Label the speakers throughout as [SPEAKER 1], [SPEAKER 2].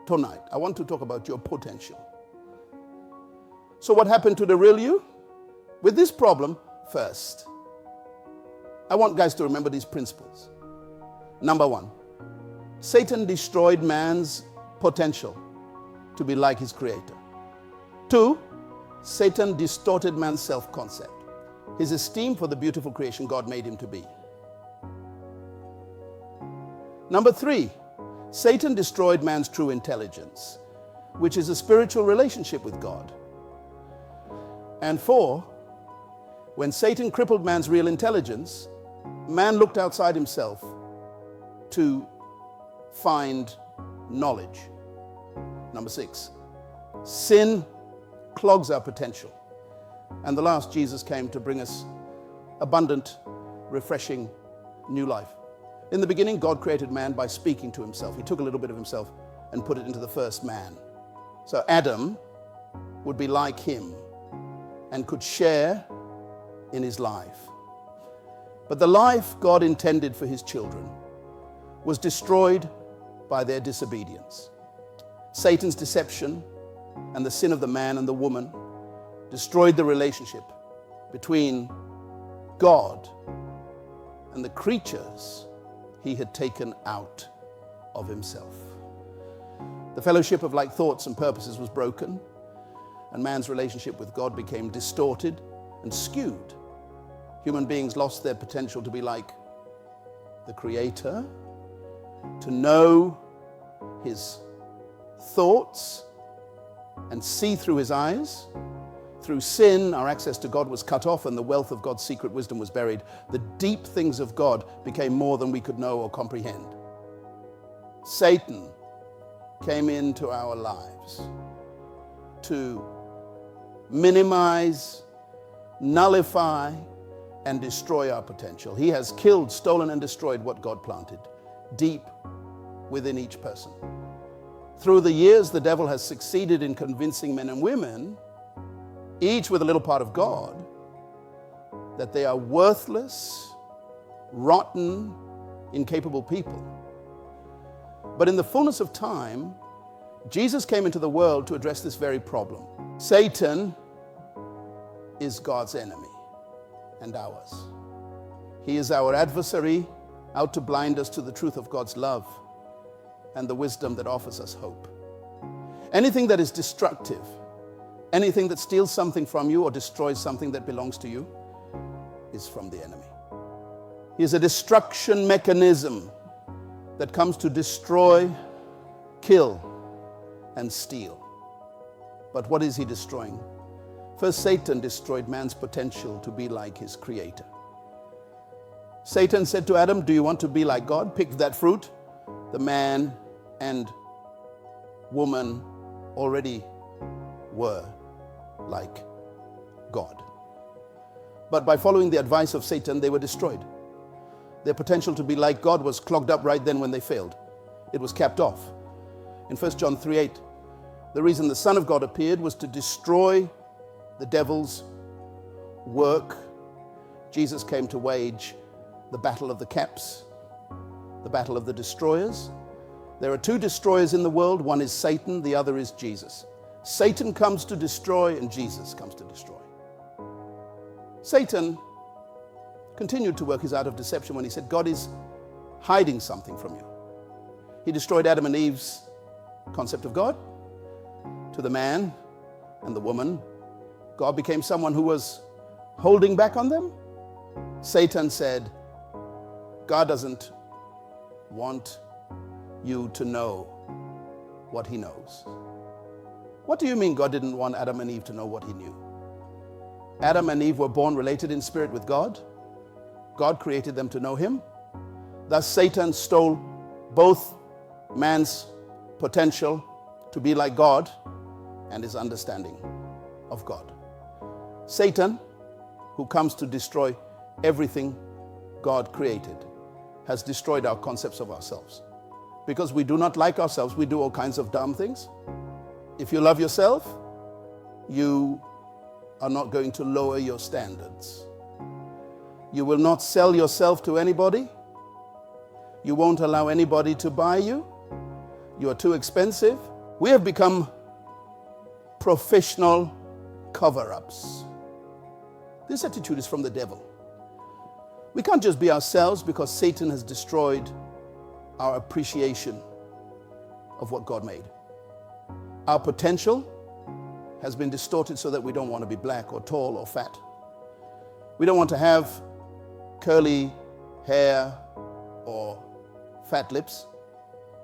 [SPEAKER 1] tonight, I want to talk about your potential. So what happened to the real you? With this problem, first, I want guys to remember these principles. Number one, Satan destroyed man's potential to be like his creator. Two, Satan distorted man's self-concept, his esteem for the beautiful creation God made him to be. Number three, Satan destroyed man's true intelligence, which is a spiritual relationship with God. And four, when Satan crippled man's real intelligence, man looked outside himself to find knowledge. Number six, sin clogs our potential. And the last, Jesus came to bring us abundant, refreshing new life. In the beginning, God created man by speaking to himself. He took a little bit of himself and put it into the first man. So Adam would be like him and could share in his life. But the life God intended for his children was destroyed by their disobedience. Satan's deception and the sin of the man and the woman destroyed the relationship between God and the creatures he had taken out of himself. The fellowship of like thoughts and purposes was broken, and man's relationship with God became distorted and skewed. Human beings lost their potential to be like the Creator, to know his thoughts and see through his eyes. Through sin, our access to God was cut off and the wealth of God's secret wisdom was buried. The deep things of God became more than we could know or comprehend. Satan came into our lives to minimize, nullify, and destroy our potential. He has killed, stolen, and destroyed what God planted deep within each person. Through the years, the devil has succeeded in convincing men and women, each with a little part of God, that they are worthless, rotten, incapable people. But in the fullness of time, Jesus came into the world to address this very problem. Satan is God's enemy and ours. He is our adversary, out to blind us to the truth of God's love and the wisdom that offers us hope. Anything that is destructive, anything that steals something from you or destroys something that belongs to you is from the enemy. He is a destruction mechanism that comes to destroy, kill, and steal. But what is he destroying? First, Satan destroyed man's potential to be like his creator. Satan said to Adam, "Do you want to be like God? Pick that fruit." The man and woman already were like God. But by following the advice of Satan, they were destroyed. Their potential to be like God was clogged up right then when they failed. It was capped off. In 1 John 3:8, the reason the Son of God appeared was to destroy the devil's work. Jesus came to wage the battle of the caps, the battle of the destroyers. There are two destroyers in the world. One is Satan, the other is Jesus. Satan comes to destroy and Jesus comes to destroy. Satan continued to work his art of deception when he said God is hiding something from you. He destroyed Adam and Eve's concept of God. To the man and the woman, God became someone who was holding back on them. Satan said, God doesn't want you to know what he knows. What do you mean God didn't want Adam and Eve to know what he knew? Adam and Eve were born related in spirit with God. God created them to know him. Thus Satan stole both man's potential to be like God and his understanding of God. Satan, who comes to destroy everything God created, has destroyed our concepts of ourselves. Because we do not like ourselves, we do all kinds of dumb things. If you love yourself, you are not going to lower your standards. You will not sell yourself to anybody. You won't allow anybody to buy you. You are too expensive. We have become professional cover-ups. This attitude is from the devil. We can't just be ourselves because Satan has destroyed our appreciation of what God made. Our potential has been distorted so that we don't want to be black or tall or fat. We don't want to have curly hair or fat lips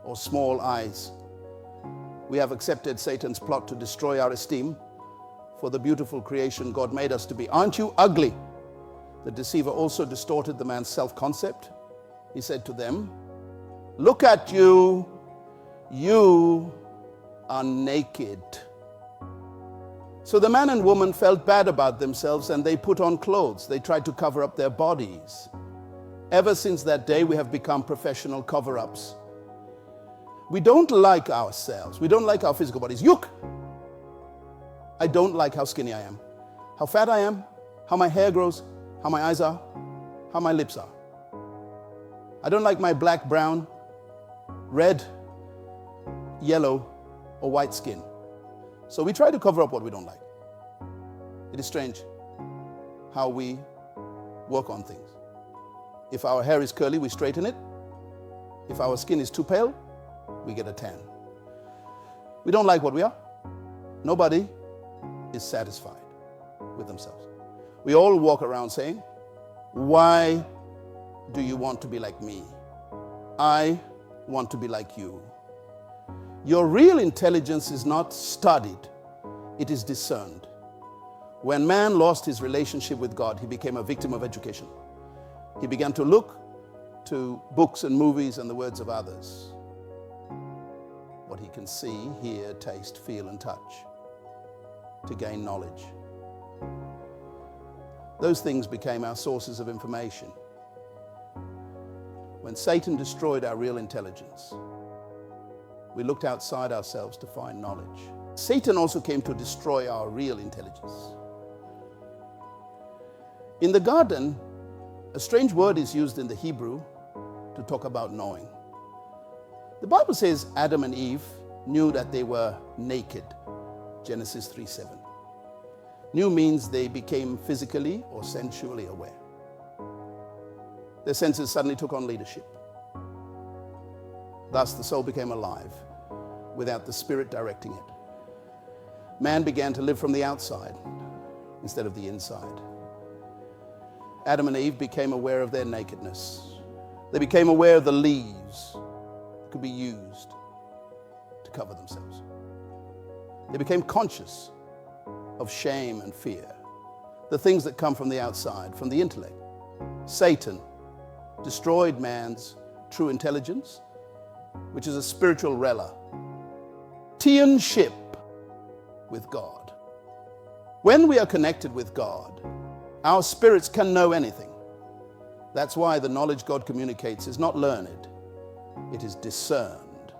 [SPEAKER 1] or small eyes. We have accepted Satan's plot to destroy our esteem for the beautiful creation God made us to be. Aren't you ugly? The deceiver also distorted the man's self-concept. He said to them, look at you, you are naked. So the man and woman felt bad about themselves and they put on clothes. They tried to cover up their bodies. Ever since that day, we have become professional cover-ups. We don't like ourselves. We don't like our physical bodies. Yuck! I don't like how skinny I am, how fat I am, how my hair grows, how my eyes are, how my lips are. I don't like my black, brown, red, yellow, or white skin. So we try to cover up what we don't like. It is strange how we work on things. If our hair is curly, we straighten it. If our skin is too pale, we get a tan. We don't like what we are. Nobody is satisfied with themselves. We all walk around saying, why do you want to be like me? I want to be like you. Your real intelligence is not studied, it is discerned. When man lost his relationship with God, he became a victim of education. He began to look to books and movies and the words of others. What he can see, hear, taste, feel, and touch to gain knowledge. Those things became our sources of information. When Satan destroyed our real intelligence, we looked outside ourselves to find knowledge. Satan also came to destroy our real intelligence. In the garden, a strange word is used in the Hebrew to talk about knowing. The Bible says Adam and Eve knew that they were naked. Genesis 3:7. Knew means they became physically or sensually aware. Their senses suddenly took on leadership. Thus the soul became alive without the Spirit directing it. Man began to live from the outside instead of the inside. Adam and Eve became aware of their nakedness. They became aware of the leaves that could be used to cover themselves. They became conscious of shame and fear, the things that come from the outside, from the intellect. Satan destroyed man's true intelligence, which is a spiritual relationship with God. When we are connected with God, our spirits can know anything. That's why the knowledge God communicates is not learned, it is discerned.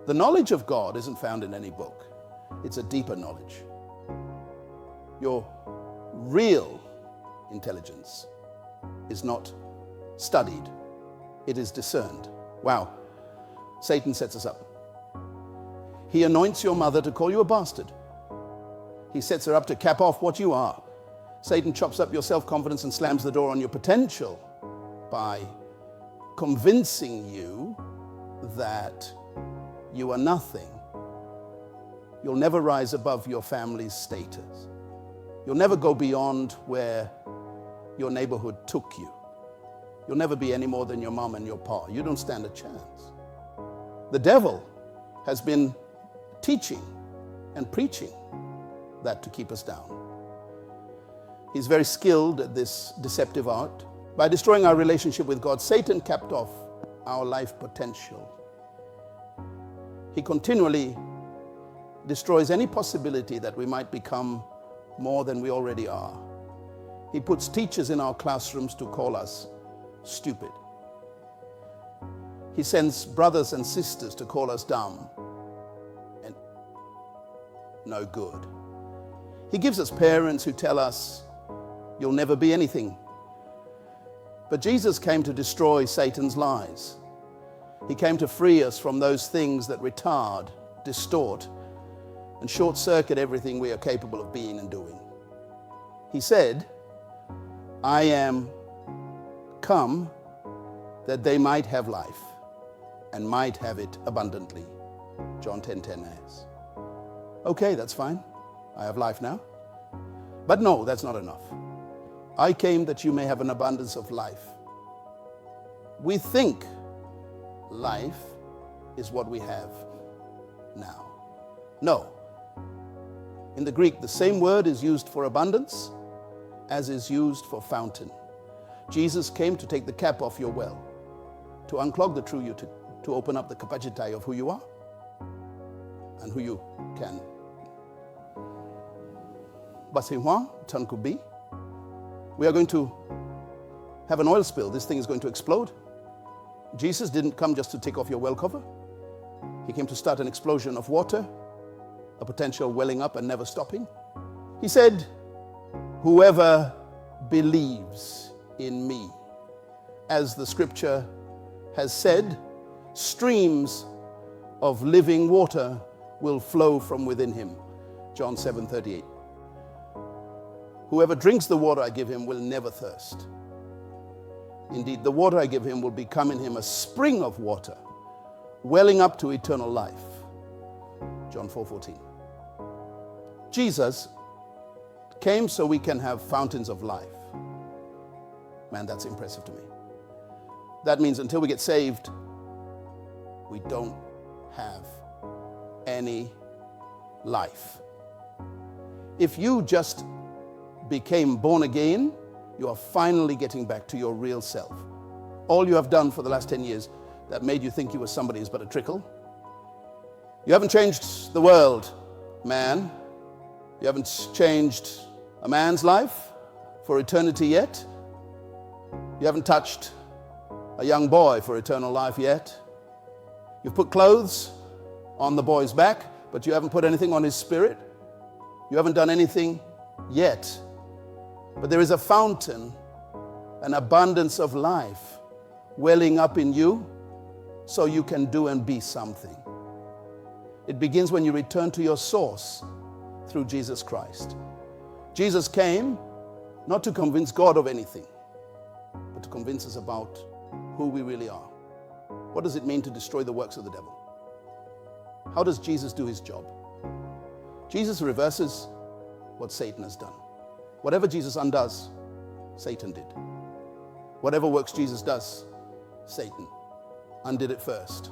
[SPEAKER 1] The knowledge of God isn't found in any book. It's a deeper knowledge. Your real intelligence is not studied, it is discerned. Wow. Satan sets us up. He anoints your mother to call you a bastard. He sets her up to cap off what you are. Satan chops up your self-confidence and slams the door on your potential by convincing you that you are nothing. You'll never rise above your family's status. You'll never go beyond where your neighborhood took you. You'll never be any more than your mom and your pa. You don't stand a chance. The devil has been teaching and preaching that to keep us down. He's very skilled at this deceptive art. By destroying our relationship with God, Satan capped off our life potential. He continually destroys any possibility that we might become more than we already are. He puts teachers in our classrooms to call us stupid. He sends brothers and sisters to call us dumb and no good. He gives us parents who tell us, you'll never be anything. But Jesus came to destroy Satan's lies. He came to free us from those things that retard distort, and short-circuit everything we are capable of being and doing. He said, I am come that they might have life and might have it abundantly. John 10:10 as. Okay, that's fine. I have life now. But no, that's not enough. I came that you may have an abundance of life. We think life is what we have now. No. In the Greek, the same word is used for abundance as is used for fountain. Jesus came to take the cap off your well, to unclog the true you, to open up the capacity of who you are and who you can. We are going to have an oil spill. This thing is going to explode. Jesus didn't come just to take off your well cover. He came to start an explosion of water, a potential welling up and never stopping. He said, whoever believes in me, as the scripture has said, streams of living water will flow from within him. John 7:38. Whoever drinks the water I give him will never thirst. Indeed, the water I give him will become in him a spring of water, welling up to eternal life. John 4:14. Jesus came so we can have fountains of life. Man, that's impressive to me. That means until we get saved, we don't have any life. If you just became born again, you are finally getting back to your real self. All you have done for the last 10 years that made you think you were somebody is but a trickle. You haven't changed the world, man. You haven't changed a man's life for eternity yet. You haven't touched a young boy for eternal life yet. You've put clothes on the boy's back, but you haven't put anything on his spirit. You haven't done anything yet. But there is a fountain, an abundance of life welling up in you so you can do and be something. It begins when you return to your source through Jesus Christ. Jesus came not to convince God of anything, but to convince us about who we really are. What does it mean to destroy the works of the devil? How does Jesus do his job? Jesus reverses what Satan has done. Whatever Jesus undoes, Satan did. Whatever works Jesus does, Satan undid it first.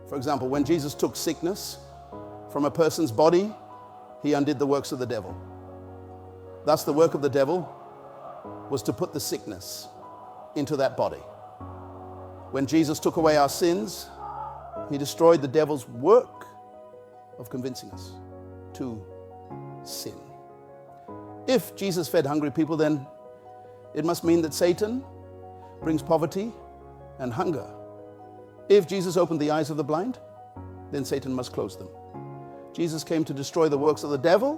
[SPEAKER 1] For example, when Jesus took sickness from a person's body, he undid the works of the devil. Thus, the work of the devil was to put the sickness into that body. When Jesus took away our sins, he destroyed the devil's work of convincing us to sin. If Jesus fed hungry people, then it must mean that Satan brings poverty and hunger. If Jesus opened the eyes of the blind, then Satan must close them. Jesus came to destroy the works of the devil.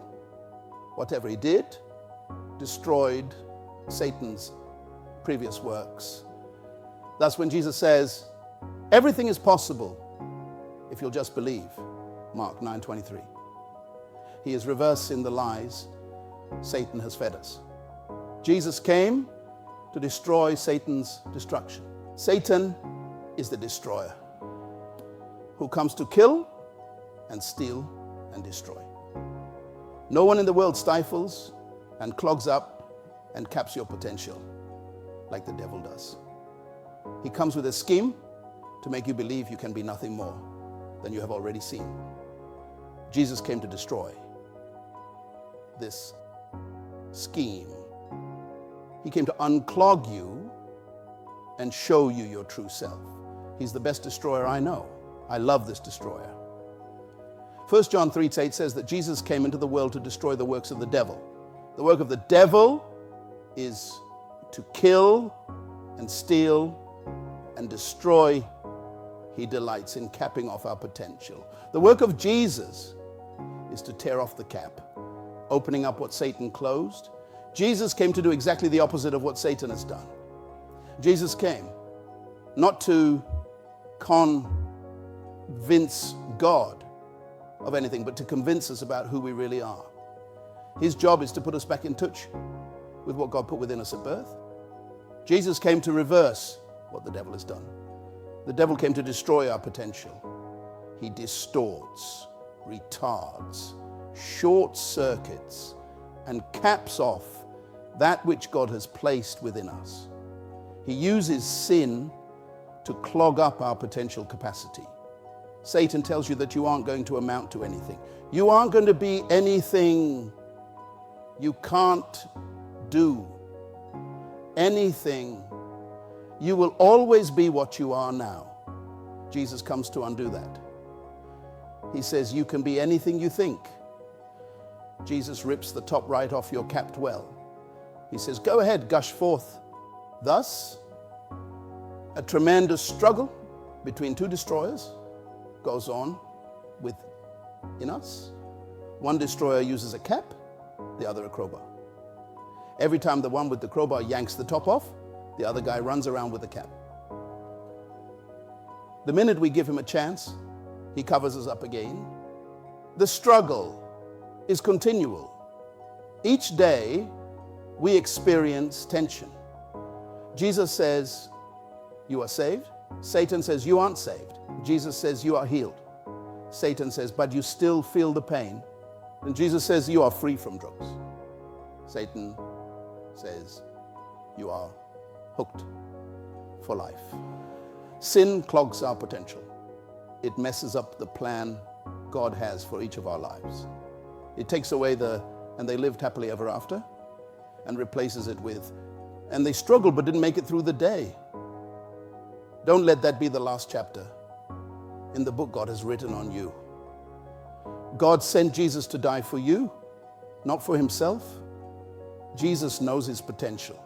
[SPEAKER 1] Whatever he did, destroyed Satan's previous works. That's when Jesus says, everything is possible if you'll just believe. Mark 9:23. He is reversing the lies Satan has fed us. Jesus came to destroy Satan's destruction. Satan is the destroyer who comes to kill and steal and destroy. No one in the world stifles and clogs up and caps your potential like the devil does. He comes with a scheme to make you believe you can be nothing more than you have already seen. Jesus came to destroy this scheme. He came to unclog you and show you your true self. He's the best destroyer I know. I love this destroyer. 1 John 3:8 says that Jesus came into the world to destroy the works of the devil. The work of the devil is to kill and steal and destroy. He delights in capping off our potential. The work of Jesus is to tear off the cap, opening up what Satan closed. Jesus came to do exactly the opposite of what Satan has done. Jesus came not to convince God of anything but to convince us about who we really are. His job is to put us back in touch with what God put within us at birth. Jesus came to reverse what the devil has done. The devil came to destroy our potential. He distorts, retards, short circuits, and caps off that which God has placed within us. He uses sin to clog up our potential capacity. Satan tells you that you aren't going to amount to anything. You aren't going to be anything. You can't do anything. You will always be what you are now. Jesus comes to undo that. He says you can be anything you think. Jesus rips the top right off your capped well. He says, go ahead, gush forth. Thus, a tremendous struggle between two destroyers goes on within us. One destroyer uses a cap, the other a crowbar. Every time the one with the crowbar yanks the top off, the other guy runs around with the cap. The minute we give him a chance, he covers us up again. The struggle is continual. Each day, we experience tension. Jesus says, you are saved. Satan says, you aren't saved. Jesus says, you are healed. Satan says, but you still feel the pain. And Jesus says, you are free from drugs. Satan says, you are hooked for life. Sin clogs our potential. It messes up the plan God has for each of our lives. It takes away and they lived happily ever after, and replaces it with, and they struggled but didn't make it through the day. Don't let that be the last chapter in the book God has written on you. God sent Jesus to die for you, not for himself. Jesus knows his potential.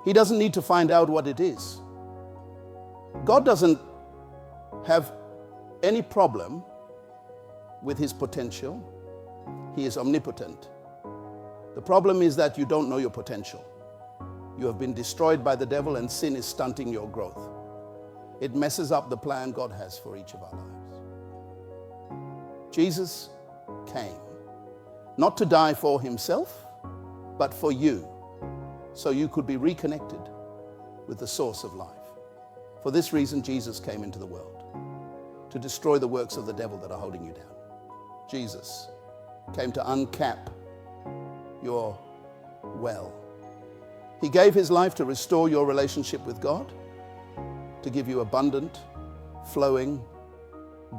[SPEAKER 1] He doesn't need to find out what it is. God doesn't have any problem with his potential. He is omnipotent. The problem is that you don't know your potential. You have been destroyed by the devil, and sin is stunting your growth. It messes up the plan God has for each of our lives. Jesus came not to die for himself, but for you, so you could be reconnected with the source of life. For this reason, Jesus came into the world, to destroy the works of the devil that are holding you down. Jesus came to uncap your well. He gave his life to restore your relationship with God, to give you abundant, flowing,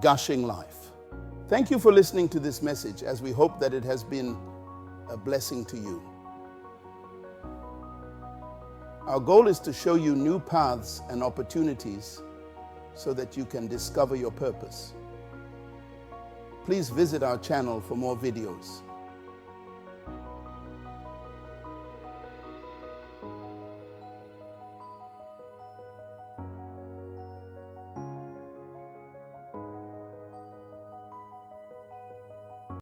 [SPEAKER 1] gushing life. Thank you for listening to this message, as we hope that it has been a blessing to you. Our goal is to show you new paths and opportunities so that you can discover your purpose. Please visit our channel for more videos.